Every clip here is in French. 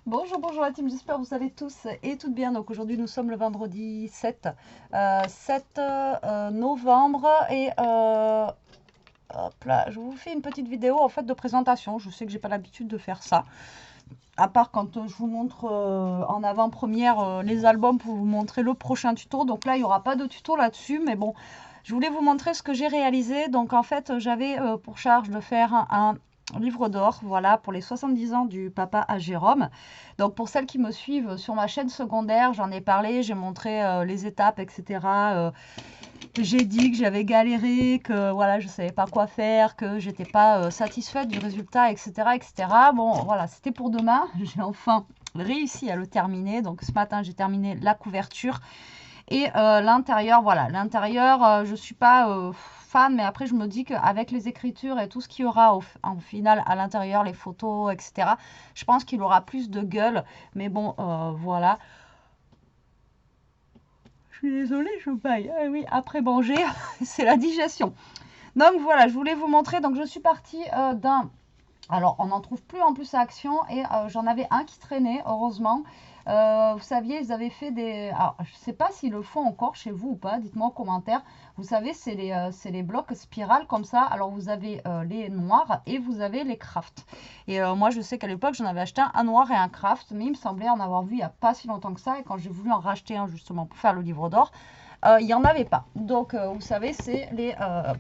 Bonjour, bonjour la team, j'espère que vous allez tous et toutes bien. Donc aujourd'hui nous sommes le vendredi 7 novembre et hop là, je vous fais une petite vidéo en fait de présentation. Je sais que j'ai pas l'habitude de faire ça, à part quand je vous montre en avant-première les albums pour vous montrer le prochain tuto. Donc là il n'y aura pas de tuto là-dessus, mais bon, je voulais vous montrer ce que j'ai réalisé. Donc en fait j'avais pour charge de faire un livre d'or, voilà, pour les 70 ans du papa à Jérôme. Donc pour celles qui me suivent sur ma chaîne secondaire, j'en ai parlé, j'ai montré les étapes, etc. J'ai dit que j'avais galéré, que voilà, je savais pas quoi faire, que j'étais pas satisfaite du résultat, etc., etc. Bon, voilà, c'était pour demain. J'ai enfin réussi à le terminer. Donc ce matin, j'ai terminé la couverture. Et l'intérieur, voilà, l'intérieur, je ne suis pas fan, mais après je me dis qu'avec les écritures et tout ce qu'il y aura en final à l'intérieur, les photos, etc., je pense qu'il aura plus de gueule. Mais bon, voilà. Je suis désolée, je baille. Ah oui, après manger, c'est la digestion. Donc voilà, je voulais vous montrer. Donc je suis partie d'un... Alors, on n'en trouve plus en plus à Action et j'en avais un qui traînait, heureusement. Vous saviez, ils avaient fait des... Alors, je ne sais pas s'ils le font encore chez vous ou pas, dites-moi en commentaire. Vous savez, c'est les blocs spirales comme ça. Alors, vous avez les noirs et vous avez les crafts. Et moi, je sais qu'à l'époque, j'en avais acheté un noir et un craft, mais il me semblait en avoir vu il n'y a pas si longtemps que ça. Et quand j'ai voulu en racheter un justement pour faire le livre d'or, il n'y en avait pas. Donc, vous savez, c'est les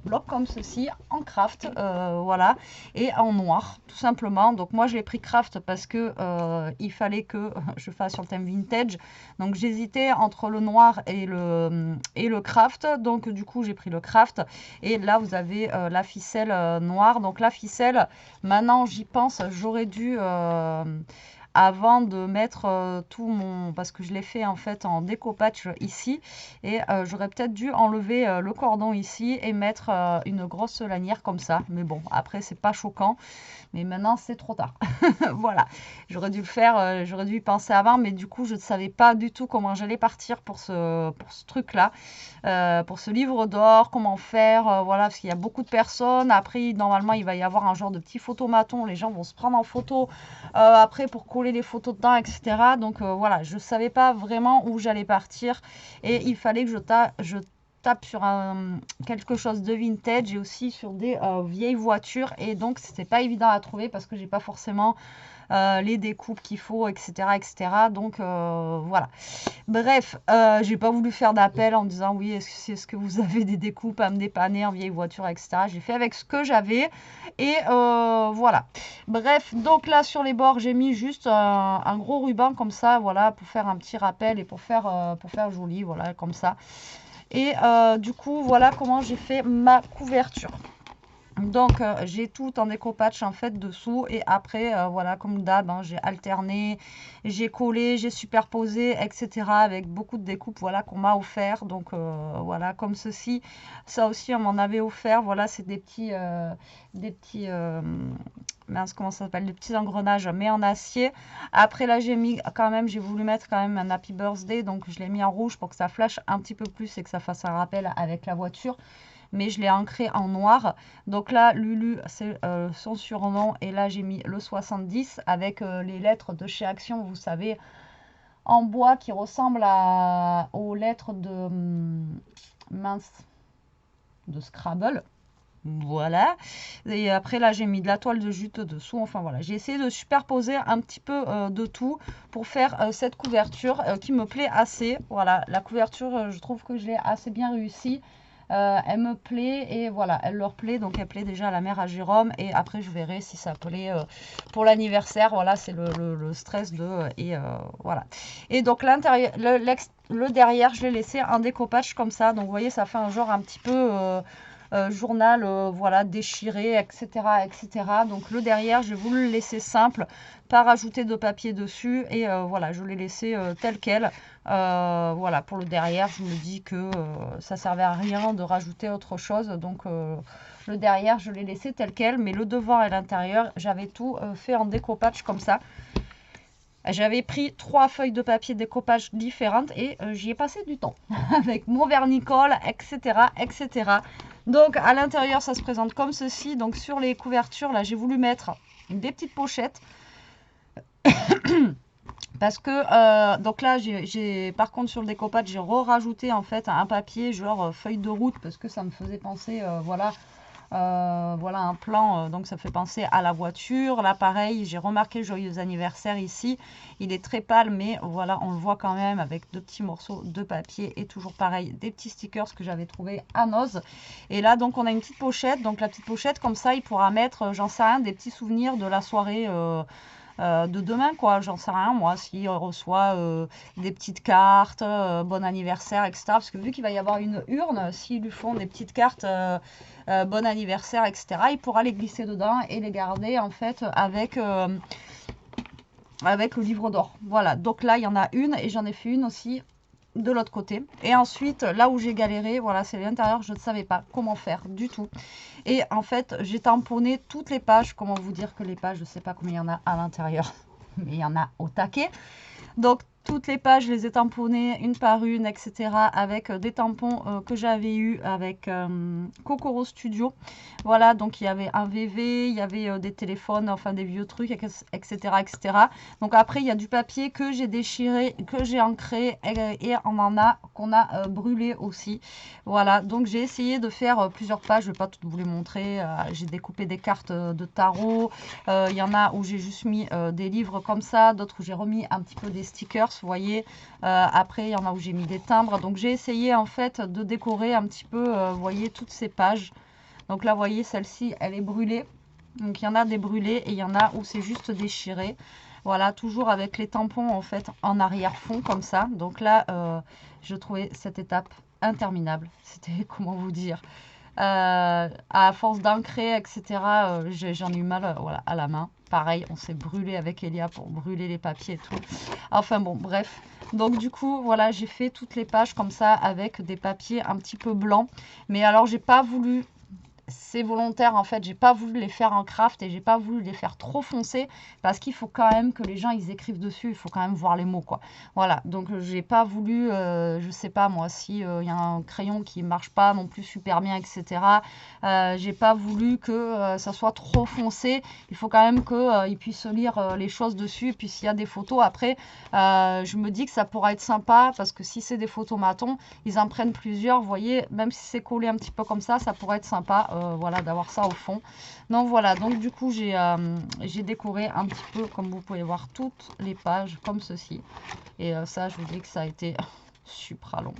blocs comme ceci en craft, voilà, et en noir, tout simplement. Donc, moi, je l'ai pris craft parce que il fallait que je fasse sur le thème vintage. Donc, j'hésitais entre le noir et le craft. Donc, du coup, j'ai pris le craft. Et là, vous avez la ficelle noire. Donc, la ficelle, maintenant, j'y pense, j'aurais dû... avant de mettre tout mon... Parce que je l'ai fait en fait en découpage ici. Et j'aurais peut-être dû enlever le cordon ici et mettre une grosse lanière comme ça. Mais bon, après, c'est pas choquant. Mais maintenant, c'est trop tard. Voilà. J'aurais dû le faire, j'aurais dû y penser avant. Mais du coup, je ne savais pas du tout comment j'allais partir pour ce truc-là. Pour ce livre d'or, comment faire. Voilà, parce qu'il y a beaucoup de personnes. Après, normalement, il va y avoir un genre de petit photomaton. Les gens vont se prendre en photo après pour coller les photos dedans, etc. Donc voilà, je ne savais pas vraiment où j'allais partir. Et il fallait que je tape sur quelque chose de vintage et aussi sur des vieilles voitures. Et donc, c'était pas évident à trouver parce que j'ai pas forcément les découpes qu'il faut, etc., etc. Donc, voilà. Bref, j'ai pas voulu faire d'appel en disant oui, est-ce que vous avez des découpes à me dépanner en vieille voiture, etc. J'ai fait avec ce que j'avais et voilà. Bref, donc là sur les bords, j'ai mis juste un gros ruban comme ça, voilà, pour faire un petit rappel et pour faire joli, voilà, comme ça. Et du coup, voilà comment j'ai fait ma couverture. Donc j'ai tout en découpage en fait dessous et après voilà comme d'hab hein, j'ai alterné, j'ai collé, j'ai superposé etc avec beaucoup de découpes voilà qu'on m'a offert donc voilà comme ceci, ça aussi on m'en avait offert, voilà c'est des petits mince comment ça s'appelle, des petits engrenages mais en acier. Après là j'ai mis quand même, j'ai voulu mettre quand même un happy birthday donc je l'ai mis en rouge pour que ça flash un petit peu plus et que ça fasse un rappel avec la voiture, mais je l'ai ancré en noir. Donc là, Lulu, c'est son surnom. Et là, j'ai mis le 70 avec les lettres de chez Action, vous savez, en bois qui ressemblent aux lettres de mince, de Scrabble. Voilà. Et après, là, j'ai mis de la toile de jute dessous. Enfin, voilà. J'ai essayé de superposer un petit peu de tout pour faire cette couverture qui me plaît assez. Voilà. La couverture, je trouve que je l'ai assez bien réussi. Elle me plaît et voilà, elle leur plaît. Donc, elle plaît déjà à la mère à Jérôme. Et après, je verrai si ça plaît pour l'anniversaire. Voilà, c'est le stress de... et voilà. Et donc, l'intérieur, le derrière, je l'ai laissé en découpage comme ça. Donc, vous voyez, ça fait un genre un petit peu... journal voilà déchiré etc etc. Donc le derrière j'ai voulu le laisser simple, pas rajouter de papier dessus et voilà je l'ai laissé tel quel. Voilà pour le derrière, je me dis que ça servait à rien de rajouter autre chose, donc le derrière je l'ai laissé tel quel, mais le devant et l'intérieur j'avais tout fait en découpage comme ça. J'avais pris 3 feuilles de papier découpage différentes et j'y ai passé du temps avec mon vernicole, etc., etc. Donc à l'intérieur, ça se présente comme ceci. Donc sur les couvertures, là, j'ai voulu mettre des petites pochettes Parce que, donc là, par contre, sur le découpage, j'ai rajouté en fait un papier genre feuille de route parce que ça me faisait penser, voilà, voilà un plan, donc ça fait penser à la voiture. Là, pareil, j'ai remarqué joyeux anniversaire ici. Il est très pâle, mais voilà, on le voit quand même avec deux petits morceaux de papier et toujours pareil, des petits stickers que j'avais trouvé à Noz. Et là, donc, on a une petite pochette. Donc, la petite pochette, comme ça, il pourra mettre, j'en sais rien, des petits souvenirs de la soirée. De demain, quoi, j'en sais rien, moi, s'il reçoit des petites cartes, bon anniversaire, etc. Parce que vu qu'il va y avoir une urne, s'ils lui font des petites cartes bon anniversaire, etc., il pourra les glisser dedans et les garder, en fait, avec le livre d'or. Voilà, donc là, il y en a une et j'en ai fait une aussi de l'autre côté. Et ensuite, là où j'ai galéré, voilà, c'est l'intérieur, je ne savais pas comment faire du tout. Et en fait, j'ai tamponné toutes les pages. Comment vous dire que les pages, je ne sais pas combien il y en a à l'intérieur, mais il y en a au taquet. Donc, toutes les pages, je les ai tamponnées une par une, etc. avec des tampons que j'avais eu avec Kokoro Studio. Voilà, donc il y avait un VV, il y avait des téléphones, enfin des vieux trucs, etc. etc. Donc après, il y a du papier que j'ai déchiré, que j'ai ancré et on en a qu'on a brûlé aussi. Voilà, donc j'ai essayé de faire plusieurs pages, je ne vais pas toutes vous les montrer. J'ai découpé des cartes de tarot. Il y en a où j'ai juste mis des livres comme ça, d'autres où j'ai remis un petit peu des stickers, vous voyez. Après, il y en a où j'ai mis des timbres. Donc, j'ai essayé en fait de décorer un petit peu, vous voyez, toutes ces pages. Donc là, vous voyez, celle-ci, elle est brûlée. Donc, il y en a des brûlés et il y en a où c'est juste déchiré. Voilà, toujours avec les tampons en fait en arrière-fond comme ça. Donc là, je trouvais cette étape interminable. C'était, comment vous dire, à force d'ancrer, etc., j'en ai eu mal voilà, à la main. Pareil, on s'est brûlé avec Elia pour brûler les papiers et tout. Enfin bon, bref. Donc du coup, voilà, j'ai fait toutes les pages comme ça avec des papiers un petit peu blancs. Mais alors, j'ai pas voulu... C'est volontaire en fait, j'ai pas voulu les faire en craft et j'ai pas voulu les faire trop foncés parce qu'il faut quand même que les gens ils écrivent dessus, il faut quand même voir les mots quoi. Voilà, donc j'ai pas voulu, je sais pas moi, si y a un crayon qui marche pas non plus super bien, etc. J'ai pas voulu que ça soit trop foncé, il faut quand même qu'ils puissent lire les choses dessus et puis s'il y a des photos après, je me dis que ça pourra être sympa parce que si c'est des photos matons, ils en prennent plusieurs, vous voyez, même si c'est collé un petit peu comme ça pourrait être sympa. Voilà, d'avoir ça au fond. Donc voilà, donc du coup j'ai décoré un petit peu comme vous pouvez voir toutes les pages comme ceci et ça je vous dis que ça a été supra long,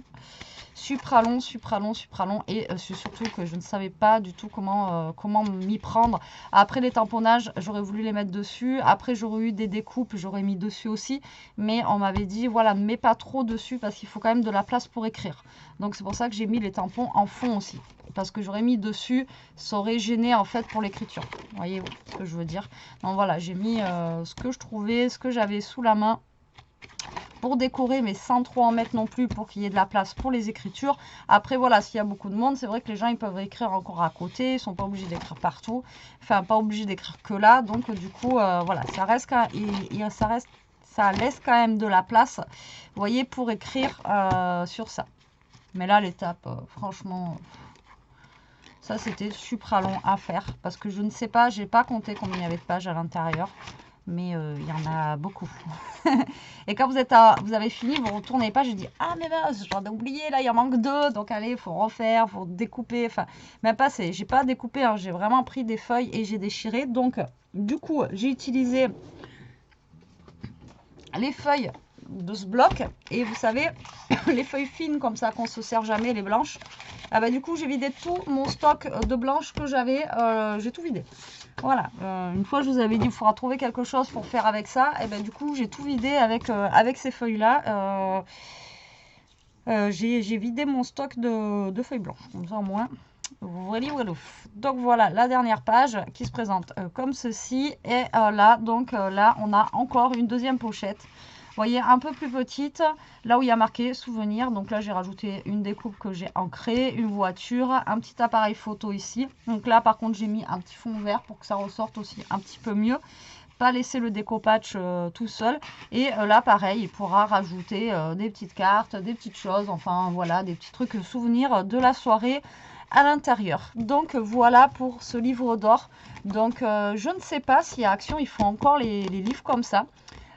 supra long, supra long, supra long et c'est surtout que je ne savais pas du tout comment m'y prendre. Après les tamponnages, j'aurais voulu les mettre dessus, après j'aurais eu des découpes, j'aurais mis dessus aussi, mais on m'avait dit voilà, ne mets pas trop dessus parce qu'il faut quand même de la place pour écrire. Donc c'est pour ça que j'ai mis les tampons en fond aussi, parce que j'aurais mis dessus, ça aurait gêné en fait pour l'écriture. Vous voyez ce que je veux dire. Donc voilà, j'ai mis ce que je trouvais, ce que j'avais sous la main pour décorer, mais sans trop en mettre non plus pour qu'il y ait de la place pour les écritures. Après voilà, s'il y a beaucoup de monde, c'est vrai que les gens ils peuvent écrire encore à côté, ils sont pas obligés d'écrire partout, enfin pas obligés d'écrire que là. Donc du coup voilà, ça reste quand même, ça laisse quand même de la place, vous voyez, pour écrire sur ça. Mais là l'étape franchement, ça c'était supra long à faire parce que je ne sais pas, j'ai pas compté combien il y avait de pages à l'intérieur, mais il y en a beaucoup. Et quand vous avez fini, vous retournez pas, je dis ah mais mince, j'en ai oublié, là il en manque deux, donc allez, il faut refaire, faut découper, enfin même pas, j'ai pas découpé, hein, j'ai vraiment pris des feuilles et j'ai déchiré. Donc du coup j'ai utilisé les feuilles de ce bloc et vous savez les feuilles fines comme ça qu'on se sert jamais, les blanches. Ah bah du coup j'ai vidé tout mon stock de blanches que j'avais, j'ai tout vidé. Voilà, une fois je vous avais dit il faudra trouver quelque chose pour faire avec ça, et ben du coup j'ai tout vidé avec ces feuilles là. J'ai vidé mon stock de feuilles blanches, comme ça au moins. Voilà, voilà. Donc voilà la dernière page qui se présente comme ceci. Et là, donc là on a encore une deuxième pochette. Vous voyez, un peu plus petite, là où il y a marqué souvenir. Donc là j'ai rajouté une découpe que j'ai ancrée, une voiture, un petit appareil photo ici. Donc là par contre j'ai mis un petit fond vert pour que ça ressorte aussi un petit peu mieux. Pas laisser le découpage tout seul. Et là pareil, il pourra rajouter des petites cartes, des petites choses, enfin voilà, des petits trucs souvenirs de la soirée à l'intérieur. Donc voilà pour ce livre d'or. Donc je ne sais pas si à Action ils font encore les livres comme ça.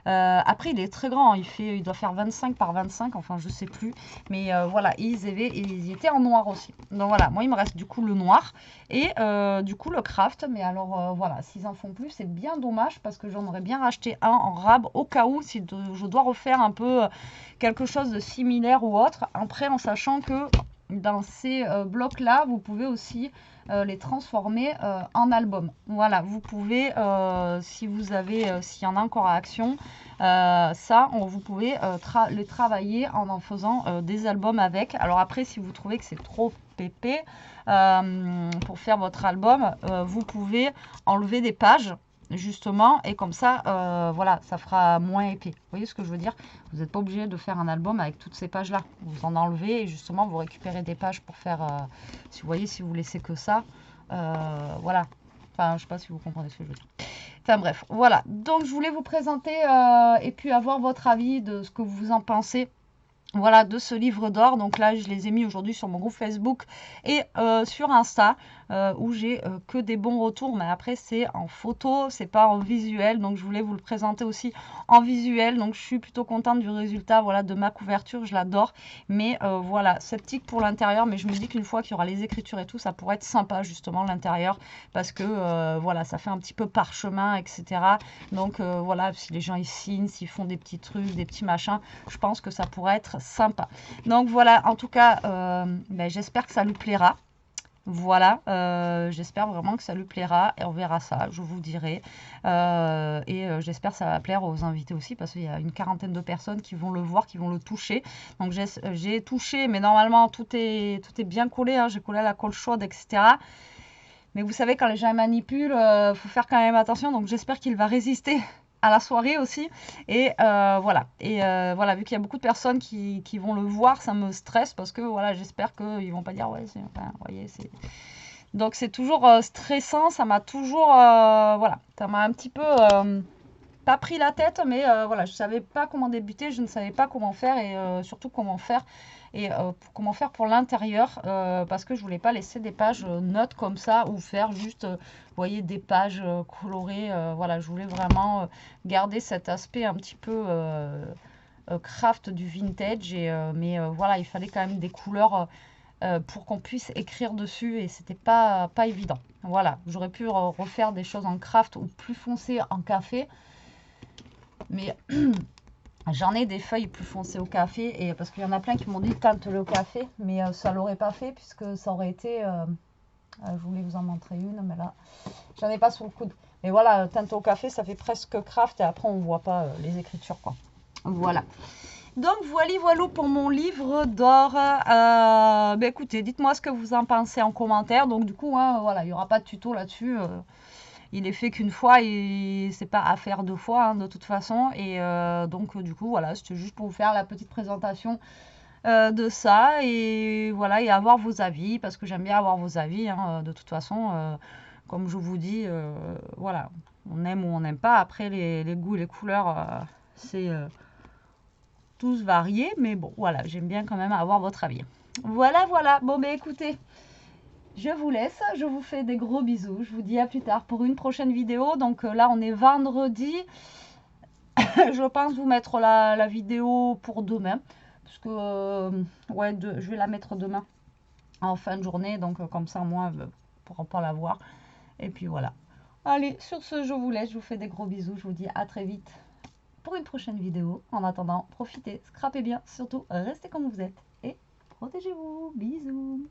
Après, il est très grand, il doit faire 25 par 25, enfin je sais plus. Mais voilà, ils étaient en noir aussi. Donc voilà, moi il me reste du coup le noir et du coup le craft. Mais alors voilà, s'ils en font plus, c'est bien dommage parce que j'en aurais bien racheté un en rab au cas où si je dois refaire un peu quelque chose de similaire ou autre. Après, en sachant que dans ces blocs là, vous pouvez aussi les transformer en album. Voilà, vous pouvez, si vous avez, s'il y en a encore à Action, vous pouvez les travailler en faisant des albums avec. Alors après, si vous trouvez que c'est trop épais pour faire votre album, vous pouvez enlever des pages justement et comme ça voilà, ça fera moins épais. Vous voyez ce que je veux dire? Vous n'êtes pas obligé de faire un album avec toutes ces pages là, vous en enlevez et justement vous récupérez des pages pour faire si vous voyez, si vous laissez que ça voilà, enfin je sais pas si vous comprenez ce que je veux dire. Enfin bref, voilà, donc je voulais vous présenter et puis avoir votre avis de ce que vous en pensez. Voilà, de ce livre d'or. Donc là, je les ai mis aujourd'hui sur mon groupe Facebook et sur Insta, où j'ai que des bons retours. Mais après, c'est en photo, c'est pas en visuel. Donc je voulais vous le présenter aussi en visuel. Donc je suis plutôt contente du résultat, voilà, de ma couverture. Je l'adore. Mais voilà, sceptique pour l'intérieur. Mais je me dis qu'une fois qu'il y aura les écritures et tout, ça pourrait être sympa justement l'intérieur. Parce que voilà, ça fait un petit peu parchemin, etc. Donc voilà, si les gens ils signent, s'ils font des petits trucs, des petits machins, je pense que ça pourrait être sympa. Donc voilà, en tout cas, ben, j'espère que ça lui plaira. Voilà, j'espère vraiment que ça lui plaira et on verra ça, je vous dirai. J'espère que ça va plaire aux invités aussi parce qu'il y a une quarantaine de personnes qui vont le voir, qui vont le toucher. Donc j'ai touché, mais normalement tout est bien collé, hein. J'ai collé à la colle chaude, etc. Mais vous savez, quand les gens manipulent, faut faire quand même attention. Donc j'espère qu'il va résister à la soirée aussi. Et voilà. Et voilà, vu qu'il y a beaucoup de personnes qui vont le voir, ça me stresse parce que voilà, j'espère qu'ils vont pas dire ouais, enfin, voyez, c'est. Donc c'est toujours stressant. Ça m'a toujours voilà, ça m'a un petit peu pas pris la tête, mais voilà, je savais pas comment débuter, je ne savais pas comment faire et surtout comment faire et comment faire pour l'intérieur parce que je voulais pas laisser des pages notes comme ça ou faire juste, vous voyez, des pages colorées. Voilà, je voulais vraiment garder cet aspect un petit peu craft du vintage et mais voilà, il fallait quand même des couleurs pour qu'on puisse écrire dessus et c'était pas évident. Voilà, j'aurais pu refaire des choses en craft ou plus foncé en café. Mais j'en ai des feuilles plus foncées au café et parce qu'il y en a plein qui m'ont dit teinte-le au café, mais ça l'aurait pas fait puisque ça aurait été. Je voulais vous en montrer une, mais là, j'en ai pas sur le coude. Mais voilà, teinte au café, ça fait presque craft et après on voit pas les écritures quoi. Voilà. Donc voilà pour mon livre d'or. Ben écoutez, dites-moi ce que vous en pensez en commentaire. Donc du coup, hein, voilà, il n'y aura pas de tuto là-dessus. Il est fait qu'une fois et c'est pas à faire deux fois hein, de toute façon. Et donc du coup, voilà, c'était juste pour vous faire la petite présentation de ça. Et voilà, et avoir vos avis, parce que j'aime bien avoir vos avis. Hein, de toute façon, comme je vous dis, voilà, on aime ou on n'aime pas. Après, les goûts et les couleurs, c'est tous variés. Mais bon, voilà, j'aime bien quand même avoir votre avis. Voilà, voilà. Bon, ben écoutez. Je vous laisse, je vous fais des gros bisous, je vous dis à plus tard pour une prochaine vidéo. Donc là on est vendredi, je pense vous mettre la vidéo pour demain, parce que ouais, je vais la mettre demain en fin de journée, donc comme ça moi je ne pourrai pas la voir. Et puis voilà. Allez, sur ce je vous laisse, je vous fais des gros bisous, je vous dis à très vite pour une prochaine vidéo. En attendant, profitez, scrapez bien, surtout restez comme vous êtes et protégez-vous, bisous.